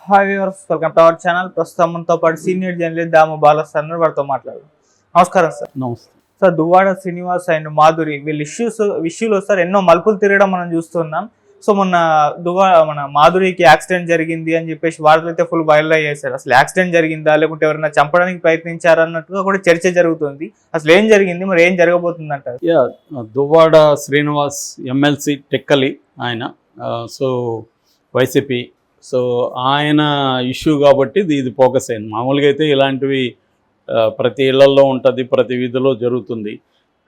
Hi viewers, welcome to our channel. ప్రస్తుతం మనతో పాటు సీనియర్ జర్నలిస్ట్ దాము బాలసార్ వారితో మాట్లాడదాం. నమస్కారం సార్. నమస్తే సార్, దువ్వాడ శ్రీనివాస్ అండ్ మాధురి వీళ్ళు ఇష్యూలో సార్ ఎన్నో మలుపులు తిరగడం మనం చూస్తున్నాం. సో మన మాధురికి యాక్సిడెంట్ జరిగింది అని చెప్పేసి వార్తలు అయితే ఫుల్ వైరల్ అయ్యాయి సార్. అసలు యాక్సిడెంట్ జరిగిందా లేకుంటే ఎవరైనా చంపడానికి ప్రయత్నించారా అన్నట్టుగా కూడా చర్చ జరుగుతుంది. అసలు ఏం జరిగింది, మరి ఏం జరగబోతుంది అంటారు? దువ్వాడ శ్రీనివాస్ ఎమ్మెల్సీ టెక్కలి ఆయన, సో వైసీపీ, సో ఆయన ఇష్యూ కాబట్టి ఇది ఫోకస్ అయింది. మామూలుగా అయితే ఇలాంటివి ప్రతి ఇళ్లలో ఉంటుంది, ప్రతి వీధిలో జరుగుతుంది.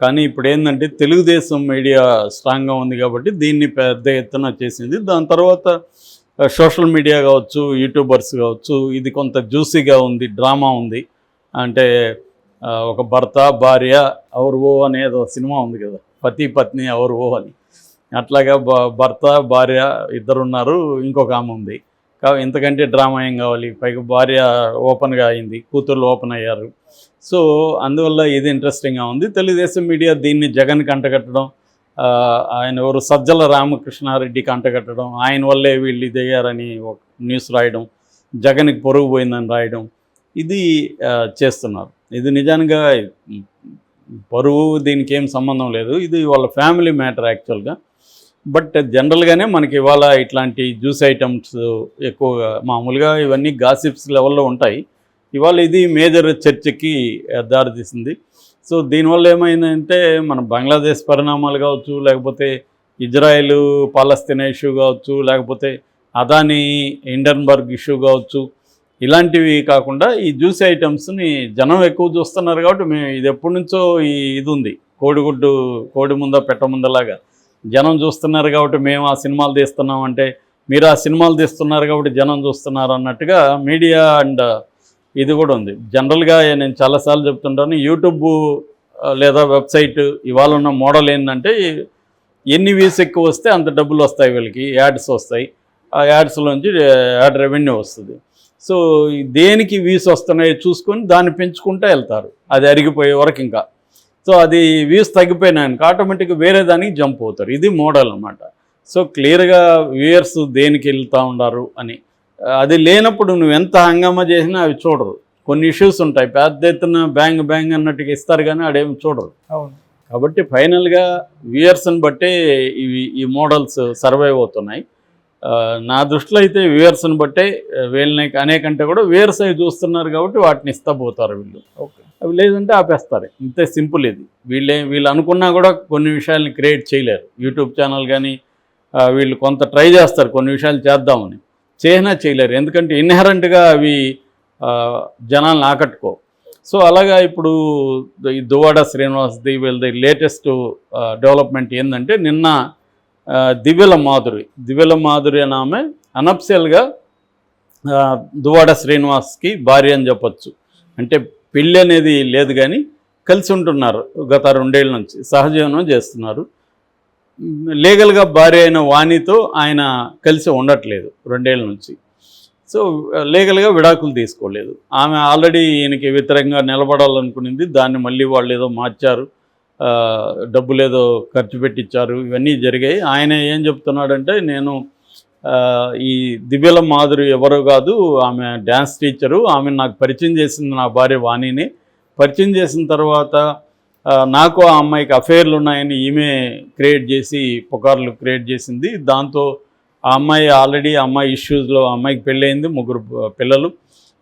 కానీ ఇప్పుడు ఏంటంటే తెలుగుదేశం మీడియా స్ట్రాంగ్గా ఉంది కాబట్టి దీన్ని పెద్ద ఎత్తున చేసింది. దాని తర్వాత సోషల్ మీడియా కావచ్చు, యూట్యూబర్స్ కావచ్చు, ఇది కొంత జ్యూసీగా ఉంది, డ్రామా ఉంది. అంటే ఒక భర్త భార్య అవర్ ఓ అనేది సినిమా ఉంది కదా, పతి పత్ని అవర్ ఓ అని. అట్లాగా భర్త భార్య ఇద్దరున్నారు, ఇంకొక ఆమె ఉంది. ఇంతకంటే డ్రామా ఏం కావాలి? పైగా భార్య ఓపెన్గా అయింది, కూతుర్లు ఓపెన్ అయ్యారు. సో అందువల్ల ఇది ఇంట్రెస్టింగ్గా ఉంది. తెలుగుదేశం మీడియా దీన్ని జగన్కి అంటగట్టడం, ఆయన ఎవరు సజ్జల రామకృష్ణారెడ్డికి అంటగట్టడం, ఆయన వల్లే వీళ్ళు ఇది అయ్యారని ఒక న్యూస్ రాయడం, జగన్కి పొరుగు పోయిందని రాయడం, ఇది చేస్తున్నారు. ఇది నిజంగా పరువు దీనికి ఏం సంబంధం లేదు. ఇది వాళ్ళ ఫ్యామిలీ మ్యాటర్ యాక్చువల్గా. బట్ జనరల్గానే మనకి ఇవాళ ఇట్లాంటి జ్యూస్ ఐటమ్స్ ఎక్కువగా, మామూలుగా ఇవన్నీ గాసిప్స్ లెవెల్లో ఉంటాయి. ఇవాళ ఇది మేజర్ చర్చకి దారితీసింది. సో దీనివల్ల ఏమైందంటే మన బంగ్లాదేశ్ పరిణామాలు కావచ్చు, లేకపోతే ఇజ్రాయెల్ పాలస్తీనా ఇష్యూ కావచ్చు, లేకపోతే అదానీ హిండెన్బర్గ్ ఇష్యూ కావచ్చు, ఇలాంటివి కాకుండా ఈ జ్యూస్ ఐటమ్స్ని జనం ఎక్కువ చూస్తున్నారు. కాబట్టి మేము ఇది ఎప్పటి నుంచో ఇది ఉంది, కోడి ముందా పెట్ట ముందలాగా జనం చూస్తున్నారు కాబట్టి మేము ఆ సినిమాలు తీస్తున్నాం అంటే, మీరు ఆ సినిమాలు తీస్తున్నారు కాబట్టి జనం చూస్తున్నారు అన్నట్టుగా మీడియా అండ్ ఇది కూడా ఉంది. జనరల్గా నేను చాలాసార్లు చెప్తుంటాను, యూట్యూబ్ లేదా వెబ్సైట్ ఇవాళ ఉన్న మోడల్ ఏంటంటే, ఎన్ని వ్యూస్ ఎక్కువ వస్తే అంత డబ్బులు వస్తాయి వీళ్ళకి, యాడ్స్ వస్తాయి, ఆ యాడ్స్లోంచి యాడ్ రెవెన్యూ వస్తుంది. సో దేనికి వ్యూస్ వస్తున్నాయో చూసుకొని దాన్ని పెంచుకుంటూ వెళ్తారు, అది అరిగిపోయే వరకు. ఇంకా సో అది వ్యూస్ తగ్గిపోయినాయనుకో ఆటోమేటిక్గా వేరే దానికి జంప్ అవుతారు. ఇది మోడల్ అన్నమాట. సో క్లియర్గా వ్యూయర్స్ దేనికి వెళ్తూ ఉన్నారు అని, అది లేనప్పుడు నువ్వు ఎంత హంగామా చేసినా అవి చూడరు. కొన్ని ఇష్యూస్ ఉంటాయి, పెద్ద ఎత్తున బ్యాంగ్ అన్నట్టుగా ఇస్తారు కానీ ఆడేమి చూడరు. కాబట్టి ఫైనల్గా వ్యూయర్స్ని బట్టే ఈ మోడల్స్ సర్వైవ్ అవుతున్నాయి. నా దృష్టిలో అయితే వ్యూయర్స్ని బట్టే వీళ్ళని అనేకంటే కూడా వ్యూయర్స్ అవి చూస్తున్నారు కాబట్టి వాటిని ఇస్తా పోతారు వీళ్ళు. ఓకే, అవి లేదంటే ఆపేస్తారు. ఇంతే సింపుల్. ఇది వీళ్ళు అనుకున్నా కూడా కొన్ని విషయాల్ని క్రియేట్ చేయలేరు. యూట్యూబ్ ఛానల్ కానీ వీళ్ళు కొంత ట్రై చేస్తారు కొన్ని విషయాలు చేద్దామని, చేసినా చేయలేరు. ఎందుకంటే ఇన్హెరెంట్గా అవి జనాలను ఆకట్టుకో. సో అలాగా ఇప్పుడు ఈ దువ్వాడ శ్రీనివాస్ది వీళ్ళది లేటెస్ట్ డెవలప్మెంట్ ఏంటంటే, నిన్న దివ్యల మాధురి అని ఆమె అనఫిషియల్గా దువ్వాడ శ్రీనివాస్కి భార్య అని చెప్పచ్చు. అంటే పెళ్ళి అనేది లేదు కానీ కలిసి ఉంటున్నారు, గత 2 ఏళ్ళ నుంచి సహజీవనం చేస్తున్నారు. లీగల్గా భార్య అయిన వాణితో ఆయన కలిసి ఉండట్లేదు 2 ఏళ్ళ నుంచి. సో లీగల్గా విడాకులు తీసుకోలేదు. ఆమె ఆల్రెడీ ఈయనకి వ్యతిరేకంగా నిలబడాలనుకునింది, దాన్ని మళ్ళీ వాళ్ళు ఏదో మార్చారు, డబ్బులు ఏదో ఖర్చు పెట్టించారు, ఇవన్నీ జరిగాయి. ఆయన ఏం చెప్తున్నాడంటే, నేను ఈ దివ్యల మాధురి ఎవరో కాదు, ఆమె డ్యాన్స్ టీచరు, ఆమె నాకు పరిచయం చేసింది నా భార్య వాణిని. పరిచయం చేసిన తర్వాత నాకు ఆ అమ్మాయికి అఫైర్లు ఉన్నాయని ఈమె క్రియేట్ చేసి పుకార్లు క్రియేట్ చేసింది. దాంతో ఆ అమ్మాయి ఆల్రెడీ అమ్మాయి ఇష్యూస్లో, అమ్మాయికి పెళ్ళయింది, 3 పిల్లలు.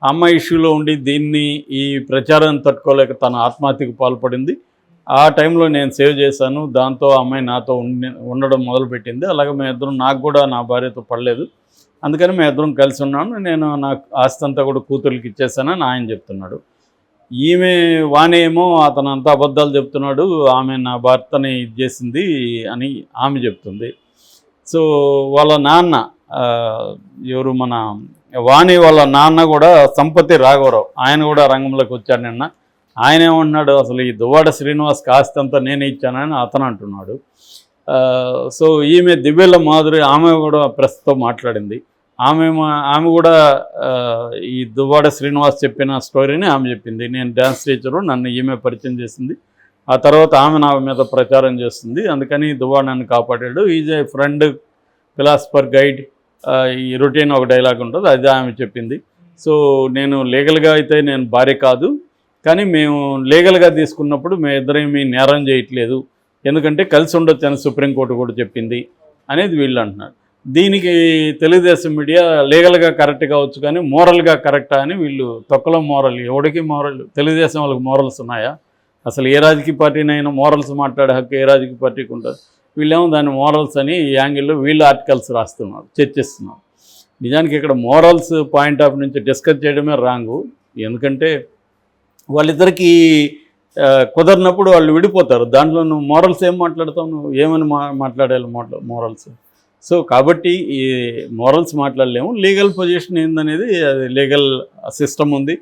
ఆ అమ్మాయి ఇష్యూలో ఉండి దీన్ని ఈ ప్రచారాన్ని తట్టుకోలేక తన ఆత్మహత్యకు పాల్పడింది. ఆ టైంలో నేను సేవ్ చేశాను, దాంతో ఆ అమ్మాయి నాతో ఉండడం మొదలుపెట్టింది. అలాగే మేమిద్దరం, నాకు కూడా నా భార్యతో పడలేదు, అందుకని మేమిద్దరం కలిసి ఉన్నాను, నేను నాకు ఆస్తి అంతా కూడా కూతుర్లకి ఇచ్చేసానని ఆయన చెప్తున్నాడు. ఈమె వాణి ఏమో అతను అంతా అబద్ధాలు చెప్తున్నాడు, ఆమె నా భర్తని ఇది చేసింది అని ఆమె చెప్తుంది. సో వాళ్ళ నాన్న ఎవరు, మన వాణి వాళ్ళ నాన్న కూడా సంపతి రాఘవరావు, ఆయన కూడా రంగంలోకి వచ్చాడు నిన్న. ఆయన ఏమంటున్నాడు, అసలు ఈ దువ్వాడ శ్రీనివాస్కి ఆస్తి అంతా నేనే ఇచ్చానని అతను అంటున్నాడు. సో ఈమె దివ్యల మాధురి, ఆమె కూడా ప్రెస్తో మాట్లాడింది. ఆమె కూడా ఈ దువ్వాడ శ్రీనివాస్ చెప్పిన స్టోరీని ఆమె చెప్పింది. నేను డ్యాన్స్ టీచరు, నన్ను ఈమె పరిచయం చేసింది, ఆ తర్వాత ఆమె నా మీద ప్రచారం చేస్తుంది, అందుకని దువ్వాడ నన్ను కాపాడాడు. Is a friend, philosopher, guide, ఈ రొటీన్ ఒక డైలాగ్ ఉంటుంది, అది ఆమె చెప్పింది. సో నేను లీగల్గా అయితే నేను భార్య కాదు, కానీ మేము లీగల్గా తీసుకున్నప్పుడు మేము ఇద్దరేమీ నేరం చేయట్లేదు, ఎందుకంటే కలిసి ఉండొచ్చు అని సుప్రీంకోర్టు కూడా చెప్పింది అనేది వీళ్ళు అంటున్నారు. దీనికి తెలుగుదేశం మీడియా లీగల్గా కరెక్ట్ కావచ్చు కానీ మోరల్గా కరెక్టా అని వీళ్ళు తొక్కలో మోరల్, ఎవడికి మోరల్, తెలుగుదేశం వాళ్ళకి మోరల్స్ ఉన్నాయా? అసలు ఏ రాజకీయ పార్టీనైనా మోరల్స్ మాట్లాడే హక్కు ఏ రాజకీయ పార్టీకి ఉంటుంది? వీళ్ళేమో దాన్ని మోరల్స్ అని ఈ యాంగిల్లో వీళ్ళు ఆర్టికల్స్ రాస్తున్నారు, చర్చిస్తున్నారు. నిజానికి ఇక్కడ మోరల్స్ పాయింట్ ఆఫ్ నుంచి డిస్కస్ చేయడమే రాంగు. ఎందుకంటే వాళ్ళిద్దరికీ కుదరినప్పుడు వాళ్ళు విడిపోతారు. దాంట్లో నువ్వు మోరల్స్ ఏం మాట్లాడతావు, నువ్వు ఏమని మాట్లాడాలి మోరల్స్? సో కాబట్టి ఈ మోరల్స్ మాట్లాడలేము. లీగల్ పొజిషన్ ఏందనేది అది లీగల్ సిస్టమ్ ఉంది,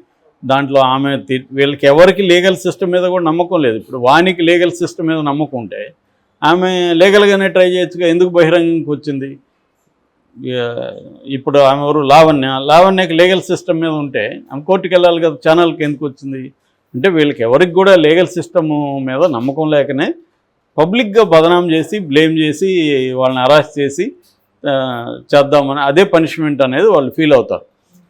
దాంట్లో ఆమె వీళ్ళకి ఎవరికి లీగల్ సిస్టమ్ మీద కూడా నమ్మకం లేదు. ఇప్పుడు వానికి లీగల్ సిస్టమ్ మీద నమ్మకం ఉంటే ఆమె లీగల్గానే ట్రై చేయొచ్చుగా, ఎందుకు బహిరంగంకి వచ్చింది? ఇప్పుడు ఆమె ఎవరు, లావణ్యకి లీగల్ సిస్టమ్ మీద ఉంటే ఆమె కోర్టుకు వెళ్ళాలి కదా, ఛానల్కి ఎందుకు వచ్చింది? అంటే వీళ్ళకి ఎవరికి కూడా లీగల్ సిస్టమ్ మీద నమ్మకం లేకనే పబ్లిక్గా బదనాం చేసి బ్లేమ్ చేసి వాళ్ళని అరెస్ట్ చేసి చేద్దామని అదే పనిష్మెంట్ అనేది వాళ్ళు ఫీల్ అవుతారు.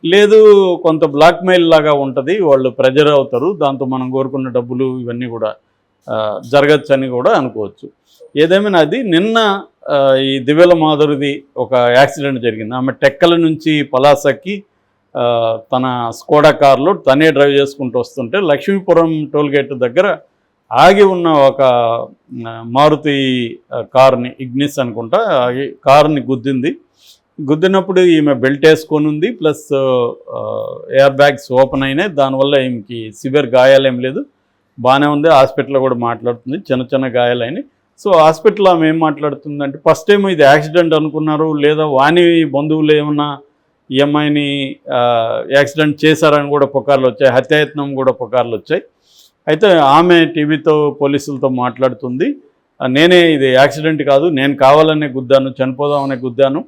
లేదు కొంత బ్లాక్మెయిల్ లాగా ఉంటుంది, వాళ్ళు ప్రెజర్ అవుతారు, దాంతో మనం కోరుకున్న డబ్బులు ఇవన్నీ కూడా జరగచ్చు అని కూడా అనుకోవచ్చు. ఏదేమైనా అది నిన్న ఈ దివ్యల మాధురిది ఒక యాక్సిడెంట్ జరిగింది. ఆమె టెక్కల నుంచి పలాసకి తన స్కోడా కార్లో తనే డ్రైవ్ చేసుకుంటూ వస్తుంటే లక్ష్మీపురం టోల్గేట్ దగ్గర ఆగి ఉన్న ఒక మారుతి కార్ని, ఇగ్నిస్ అనుకుంటా, కార్ని గుద్దినప్పుడు ఈమె బెల్ట్ వేసుకొని ఉంది, ప్లస్ ఎయిర్ బ్యాగ్స్ ఓపెన్ అయినాయి. దానివల్ల ఈమెకి సివియర్ గాయాలేం లేదు, బాగానే ఉంది. హాస్పిటల్లో కూడా మాట్లాడుతుంది, చిన్న చిన్న గాయాలైనాయి. సో హాస్పిటల్లో ఆమె ఏం మాట్లాడుతుందంటే ఫస్ట్ టైం ఇది యాక్సిడెంట్ అనుకున్నారు, లేదా వాణి బంధువులు ఏమన్నా ఈ అమ్మాయిని యాక్సిడెంట్ చేశారని కూడా పుకార్లు వచ్చాయి, హత్యాయత్నం కూడా పుకార్లు వచ్చాయి. అయితే ఆమె టీవీతో పోలీసులతో మాట్లాడుతుంది, నేనే ఇది యాక్సిడెంట్ కాదు, నేను కావాలనే గుద్దాను, చనిపోదామనే గుద్దాను,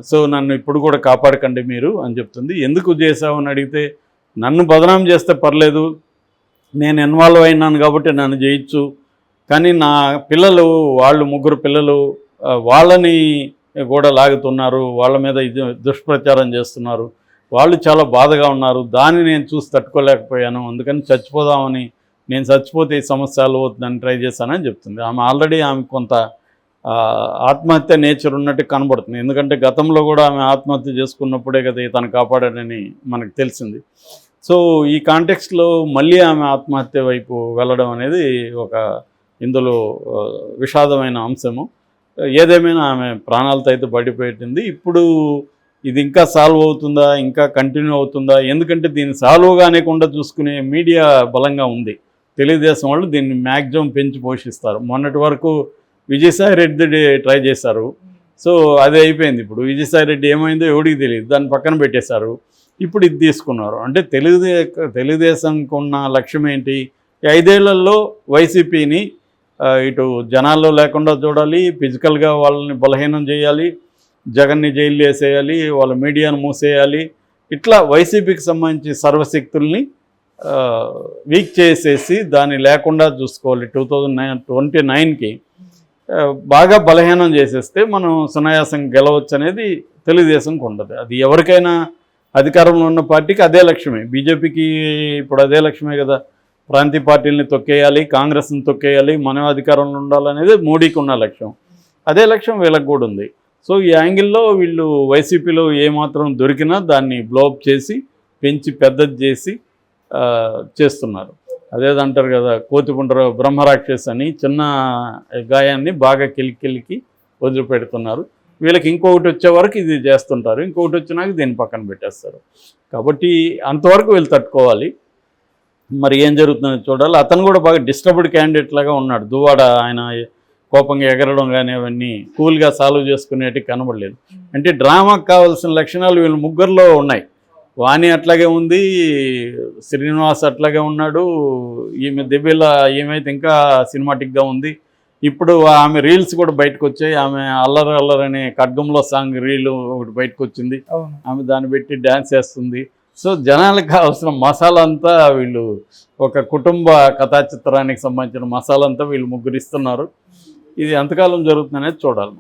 సో నన్ను ఇప్పుడు కూడా కాపాడకండి మీరు అని చెప్తుంది. ఎందుకు చేసావని అడిగితే నన్ను బదనాం చేస్తే పర్లేదు, నేను ఇన్వాల్వ్ అయినాను కాబట్టి నన్ను చేయొచ్చు, కానీ నా పిల్లలు, వాళ్ళు 3 పిల్లలు, వాళ్ళని కూడా లాగుతున్నారు, వాళ్ళ మీద ఇది దుష్ప్రచారం చేస్తున్నారు, వాళ్ళు చాలా బాధగా ఉన్నారు, దాన్ని నేను చూసి తట్టుకోలేకపోయాను, అందుకని చచ్చిపోదామని, నేను చచ్చిపోతే ఈ సమస్య అవుతుందని ట్రై చేశానని చెప్తుంది. ఆమె ఆల్రెడీ ఆమె కొంత ఆత్మహత్య నేచర్ ఉన్నట్టు కనబడుతుంది. ఎందుకంటే గతంలో కూడా ఆమె ఆత్మహత్య చేసుకున్నప్పుడే కదా తను కాపాడాడని మనకు తెలిసింది. సో ఈ కాంటెక్స్ట్లో మళ్ళీ ఆమె ఆత్మహత్య వైపు వెళ్ళడం అనేది ఒక ఇందులో విషాదమైన అంశము. ఏదేమైనా ఆమె ప్రాణాలతో అయితే బయటపెట్టింది. ఇప్పుడు ఇది ఇంకా సాల్వ్ అవుతుందా, ఇంకా కంటిన్యూ అవుతుందా? ఎందుకంటే దీన్ని సాల్వ్ కానికుండా చూసుకునే మీడియా బలంగా ఉంది. తెలుగుదేశం వాళ్ళు దీన్ని మ్యాక్సిమం పెంచి పోషిస్తారు. మొన్నటి వరకు విజయసాయి రెడ్డి ట్రై చేశారు, సో అది అయిపోయింది. ఇప్పుడు విజయసాయి రెడ్డి ఏమైందో ఎవడికి తెలియదు, దాన్ని పక్కన పెట్టేశారు. ఇప్పుడు ఇది తీసుకున్నారు. అంటే తెలుగుదేశంకు ఉన్న లక్ష్యం ఏంటి? 5 ఏళ్లలో వైసీపీని ఇటు జనాల్లో లేకుండా చూడాలి, ఫిజికల్గా వాళ్ళని బలహీనం చేయాలి, జగన్ని జైలు వేసేయాలి, వాళ్ళ మీడియాను మూసేయాలి, ఇట్లా వైసీపీకి సంబంధించి సర్వశక్తుల్ని వీక్ చేసేసి దాన్ని లేకుండా చూసుకోవాలి. 2029కి బాగా బలహీనం చేసేస్తే మనం సునాయాసం గెలవచ్చు అనేది తెలుగుదేశంకి ఉండదు. అది ఎవరికైనా అధికారంలో ఉన్న పార్టీకి అదే లక్ష్యమే. బీజేపీకి ఇప్పుడు అదే లక్ష్యమే కదా, ప్రాంతీయ పార్టీలని తొక్కేయాలి, కాంగ్రెస్ని తొక్కేయాలి, మనం అధికారంలో ఉండాలనేది మోడీకి ఉన్న లక్ష్యం. అదే లక్ష్యం వీళ్ళకి కూడా ఉంది. సో ఈ యాంగిల్లో వీళ్ళు వైసీపీలో ఏమాత్రం దొరికినా దాన్ని బ్లోఅప్ చేసి పెంచి పెద్దది చేసి చేస్తున్నారు. అదేదంటారు కదా, కోతిపుండ్ర బ్రహ్మరాక్షస్ అని చిన్న గాయాన్ని బాగా కిలికి వదిలిపెడుతున్నారు. వీళ్ళకి ఇంకొకటి వచ్చే వరకు ఇది చేస్తుంటారు, ఇంకొకటి వచ్చినాక దీన్ని పక్కన పెట్టేస్తారు. కాబట్టి అంతవరకు వీళ్ళు తట్టుకోవాలి. మరి ఏం జరుగుతుందో చూడాలి. అతను కూడా బాగా డిస్టర్బ్డ్ క్యాండిడేట్ లాగా ఉన్నాడు. దువ్వాడ ఆయన కోపంగా ఎగరడం కానీ అవన్నీ కూల్గా సాల్వ్ చేసుకునేటివి కనబడలేదు. అంటే డ్రామాకు కావాల్సిన లక్షణాలు వీళ్ళు 3లో ఉన్నాయి. వాణి అట్లాగే ఉంది, శ్రీనివాస్ అట్లాగే ఉన్నాడు, ఈమె దివ్యల ఏమైతే ఇంకా సినిమాటిక్గా ఉంది. ఇప్పుడు ఆమె రీల్స్ కూడా బయటకు వచ్చాయి. ఆమె అల్లరనే ఖడ్గంలో సాంగ్ రీల్ ఒకటి బయటకు వచ్చింది, ఆమె దాన్ని పెట్టి డ్యాన్స్ చేస్తుంది. సో జనాలకు కావాల్సిన మసాలా అంతా వీళ్ళు, ఒక కుటుంబ కథా చిత్రానికి సంబంధించిన మసాలా అంతా వీళ్ళు 3 ఇస్తున్నారు. ఇది ఎంతకాలం జరుగుతుందనేది చూడాలి.